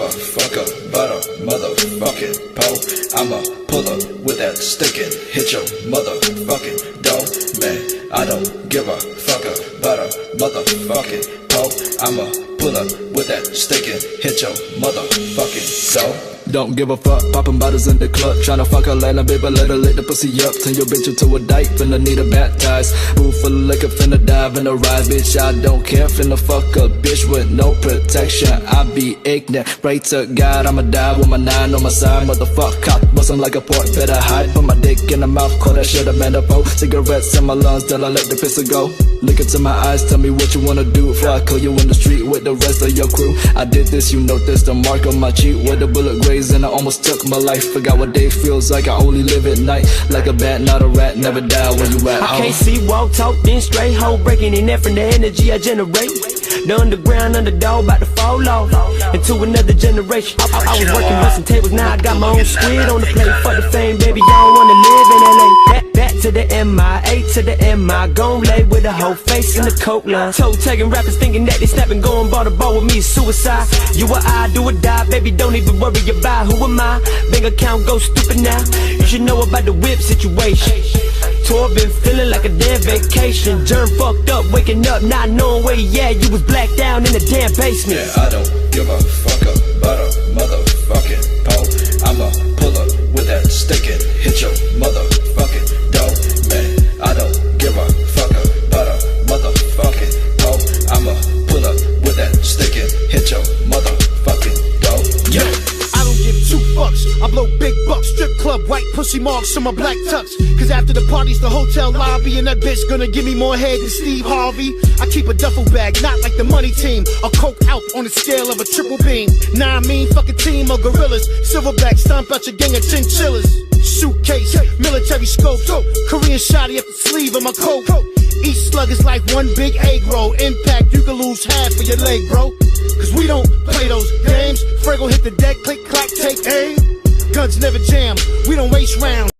a fuck about a motherfucking pole. I'ma pull up with that stick and hit your motherfucking door. Man, I don't give a fuck about a motherfucking pole. I'ma pull up with that stick and hit your motherfucking door. Don't give a fuck, poppin' bottles in the club, tryna fuck a line, baby, let her lick the pussy up. Turn your bitch into a dyke, finna need her baptized. Booth full of liquor, finna dive in the ride, bitch, I don't care. Finna fuck a bitch with no protection, I be ignorant. Pray to God, I'ma die with my 9 on my side. Motherfuck, cock bustin' like a pork, better hide. Put my dick in the mouth, call that shit a manifold. Cigarettes in my lungs, till I let the pistol go. Look into my eyes, tell me what you wanna do before I kill you in the street with the rest of your crew. I did this, you know this, the mark on my cheek with the bullet grazed, and I almost took my life. Forgot what day feels like, I only live at night. Like a bat, not a rat, never die when you at home. I can't see, walk, talk, then straight hoe, breaking in that from the energy I generate. The underground underdog about to fall off into another generation. I was working busting tables, now I got my own squid on the plate. Fuck the fame, baby, I don't wanna live in LA. Back to the MI, A to the MI, gon' lay with a whole face in the coke line. Toe tagging rappers thinking that they snapping, going ball to ball with me is suicide. You or I, do or die, baby, don't even worry about who am I. Bank account go stupid now, you should know about the whip situation. Tour been feeling like a damn vacation. Germ fucked up, waking up, not knowing where he at. You was blacked down in the damn basement. Yeah, I don't give a fuck about a motherfucking pole. I'ma pull up with that stick and hit your motherfucking door. Man, I don't give a fuck about a motherfucking pole. I'ma pull up with that stick and hit your motherfucking door. Yeah. I don't give 2 fucks, I blow big bucks, strip club, white pussy marks on my black tux. Cause after the party's the hotel lobby, and that bitch gonna give me more head than Steve Harvey. I keep a duffel bag, not like the money team, a coke out on the scale of a triple beam. Nah, I mean, fuck a team of gorillas, silverback, stomp out your gang of chinchillas. Suitcase, military scope, Korean shotty up the sleeve of my coat. Each slug is like one big egg roll. Impact, you can lose half of your leg, bro. Cause we don't play those games. Fraggle hit the deck, click, clack, take aim. Guns never jam, we don't waste rounds.